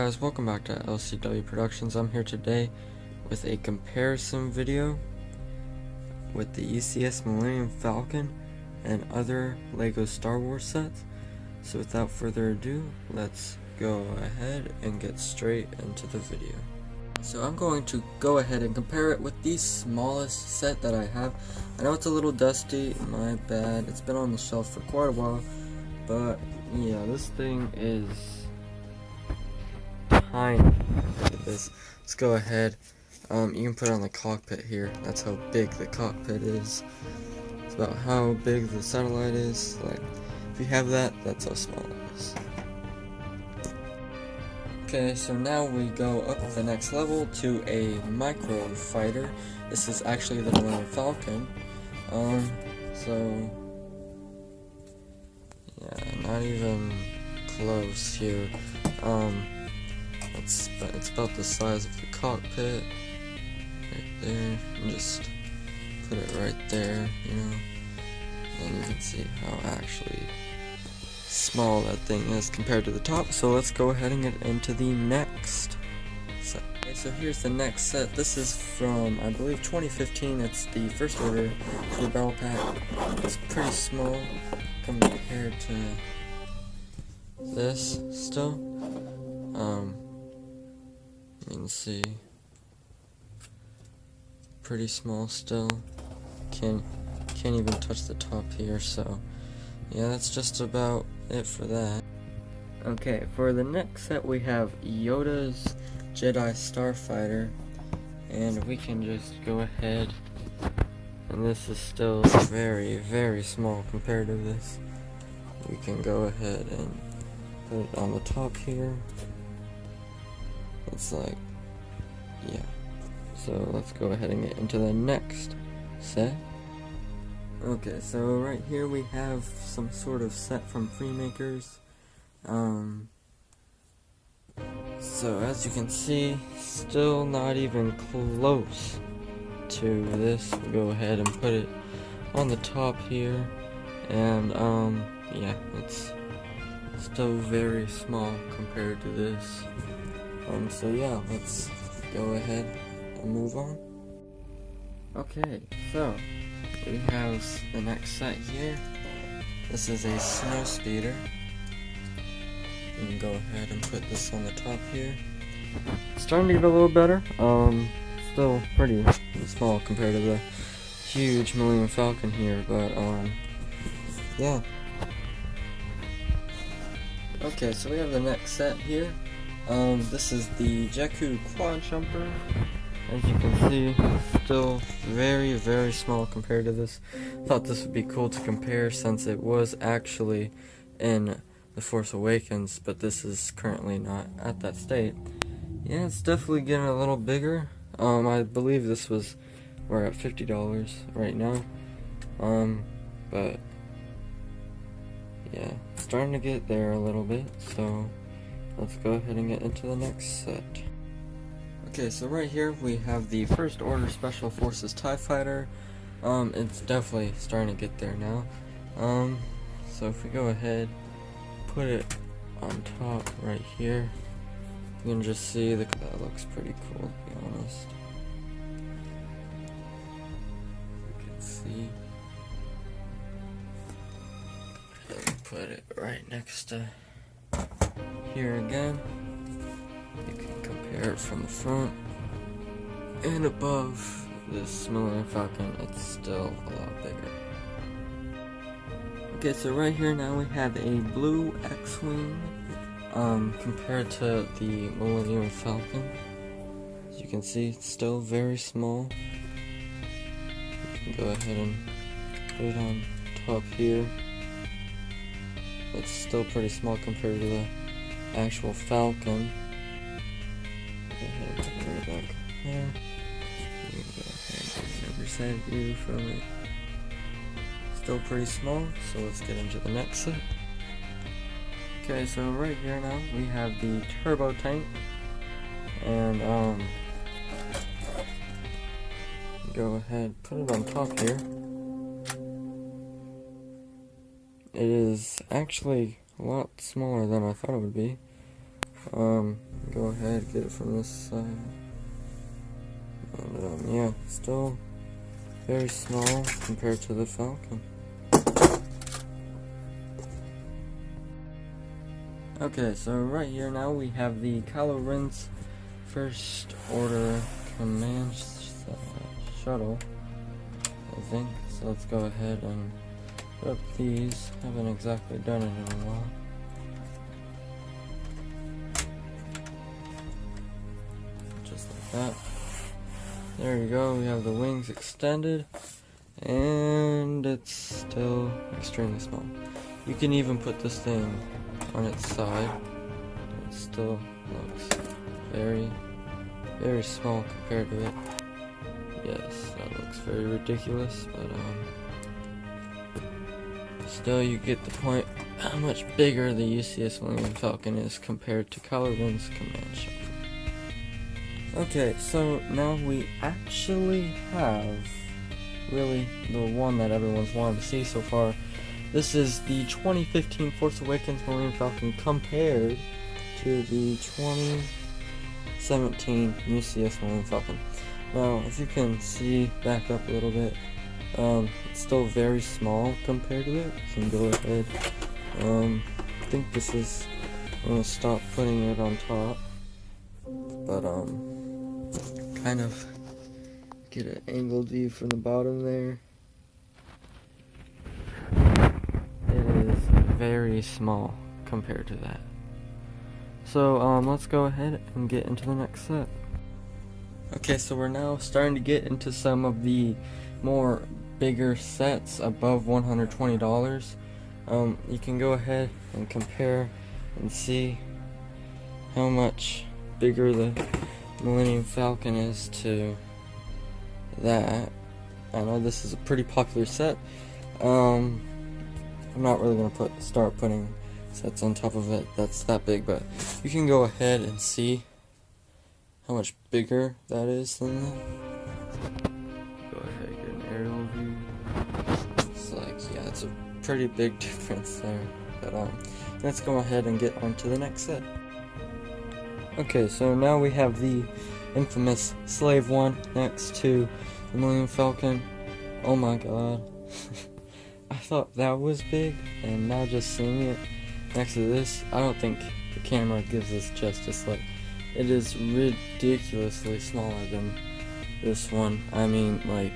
guys, welcome back to LCW Productions. I'm here today with a comparison video with the Ucs Millieum Falcon and other LEGO Star Wars sets. So without further ado, let's go ahead and get straight into the video. So I'm going to go ahead and compare it with the smallest set that I have. I know it's a little dusty, my bad, it's been on the shelf for quite a while, but yeah, this thing is tiny. Look at this. Let's go ahead. You can put it on the cockpit here. That's how big the cockpit is. It's about how big the satellite is. Like, if you have that, that's how small it is. Okay, so now we go up the next level to a micro fighter. This is actually the Millieum Falcon. So yeah, not even close here. It's about the size of the cockpit, right there, and just put it right there, you know, and you can see how actually small that thing is compared to the top. So let's go ahead and get into the next set. Okay, so here's the next set. This is from, I believe, 2015. It's the first order for the battle pack. It's pretty small compared to this still. You can see, pretty small still. Can't even touch the top here. So yeah, that's just about it for that. Okay, for the next set we have Yoda's Jedi Starfighter, and we can just go ahead, and this is still very small compared to this. We can go ahead and put it on the top here. It's like, yeah. So let's go ahead and get into the next set. Okay, so right here we have some sort of set from Freemakers. So as you can see, still not even close to this. We'll go ahead and put it on the top here, and yeah, it's still very small compared to this. So yeah, let's go ahead and move on. Okay, so we have the next set here. This is a snow speeder. You can go ahead and put this on the top here. It's starting to get a little better. Still pretty small compared to the huge Millieum Falcon here, but yeah. Okay, so we have the next set here. This is the Jakku Quad Jumper. As you can see, still very small compared to this. Thought this would be cool to compare since it was actually in The Force Awakens, but this is currently not at that state. Yeah, it's definitely getting a little bigger. I believe we're at $50 right now. But yeah, it's starting to get there a little bit, so let's go ahead and get into the next set. Okay, so right here we have the First Order Special Forces TIE Fighter. It's definitely starting to get there now. So if we go ahead, put it on top right here, you can just see that looks pretty cool, to be honest. You can see. And put it right next to here again. You can compare it from the front and above this Millieum Falcon. It's still a lot bigger. Okay, so right here now we have a blue X-Wing compared to the Millieum Falcon. As you can see, it's still very small. You can go ahead and put it on top here. It's still pretty small compared to the actual Falcon. Go ahead and put it right back there. You can go ahead and 100% view from it. Still pretty small, so let's get into the next set. Okay, so right here now we have the turbo tank, and go ahead, put it on top here. It is actually a lot smaller than I thought it would be go ahead, get it from this side. And, yeah, still very small compared to the Falcon. Okay, so right here now we have the Kylo Ren's first order command shuttle, I think. So let's go ahead and put up these. Haven't exactly done it in a while. Just like that. There you go, we have the wings extended, and it's still extremely small. You can even put this thing on its side. It still looks very, very small compared to it. Yes, that looks very ridiculous, but still you get the point how much bigger the UCS Millieum Falcon is compared to Kylo Ren's command shuttle. Okay, so now we actually have really the one that everyone's wanted to see so far. This is the 2015 Force Awakens Millieum Falcon compared to the 2017 UCS Millieum Falcon. Now, if you can see back up a little bit, it's still very small compared to it. You can go ahead. I think this is, I'm going to stop putting it on top, but kind of get an angled view from the bottom there. It is very small compared to that. So let's go ahead and get into the next set. Okay, so we're now starting to get into some of the more bigger sets above $120. You can go ahead and compare and see how much bigger the Millieum Falcon is to that. I know this is a pretty popular set. I'm not really going to start putting sets on top of it that's that big, but you can go ahead and see how much bigger that is than that. Go ahead and get an aerial view. It's like, yeah, it's a pretty big difference there. But let's go ahead and get on to the next set. Okay, so now we have the infamous Slave One next to the Millieum Falcon. Oh my god. I thought that was big, and now just seeing it next to this, I don't think the camera gives this justice. Like, it is ridiculously smaller than this one. I mean, like,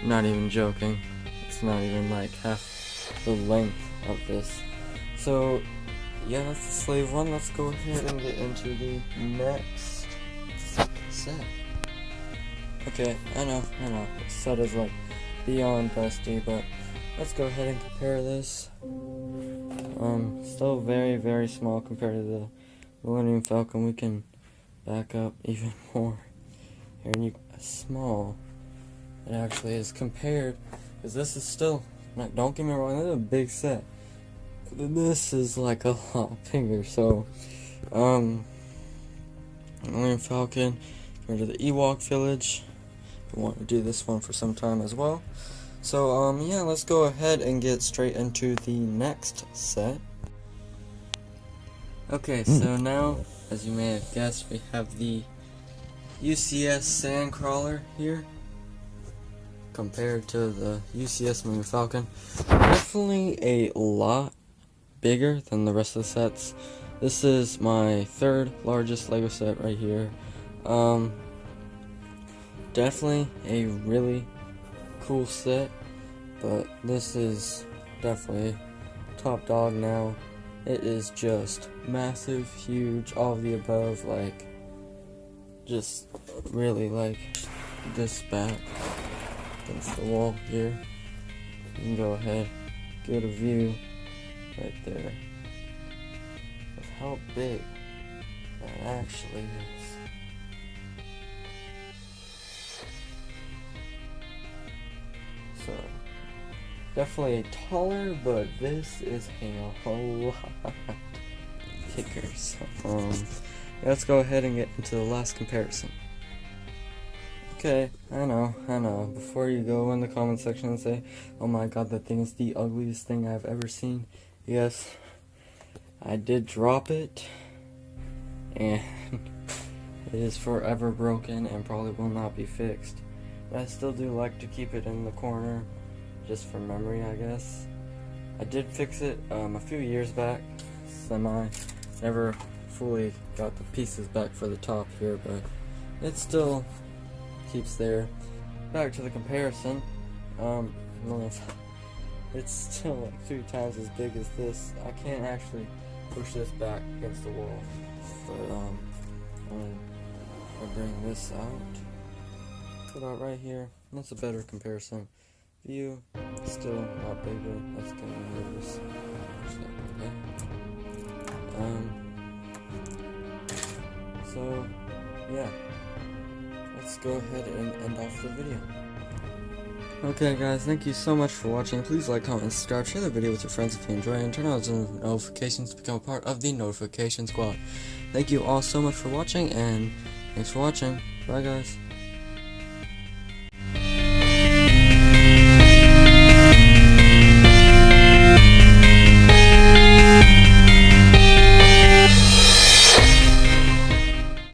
not even joking. It's not even like half the length of this. So, yeah, that's the Slave One. Let's go ahead and get into the next set. Okay, I know, this set is like beyond busty, but let's go ahead and compare this. Still very, very small compared to the Millieum Falcon. We can back up even more here, and small it actually is compared, because this is still, like, don't get me wrong, this is a big set. This is like a lot bigger. So, Millieum Falcon compared to the Ewok Village. We want to do this one for some time as well. So, yeah, let's go ahead and get straight into the next set. Okay, so now, as you may have guessed, we have the UCS Sandcrawler here compared to the UCS Millieum Falcon. Definitely a lot bigger than the rest of the sets. This is my third largest Lego set right here. Definitely a really cool set, but this is definitely top dog now. It is just massive, huge, all of the above, like, just really like this back against the wall here. You can go ahead, get a view right there of how big that actually is. So, definitely taller, but this is a whole lot bigger. So, let's go ahead and get into the last comparison. Okay, I know. Before you go in the comment section and say, oh my god, that thing is the ugliest thing I've ever seen. Yes, I did drop it. and it is forever broken and probably will not be fixed. But I still do like to keep it in the corner, just for memory, I guess. I did fix it a few years back, never fully got the pieces back for the top here, but it still keeps there. Back to the comparison, it's still like 3 times as big as this. I can't actually push this back against the wall, but I'll bring this out, put out right here. That's a better comparison. View, still a lot bigger. That's gonna move this. So yeah, let's go ahead and end off the video. Okay guys, thank you so much for watching. Please like, comment, and subscribe, share the video with your friends if you enjoy it, and turn on the notifications to become a part of the notification squad. Thank you all so much for watching, and thanks for watching. Bye guys.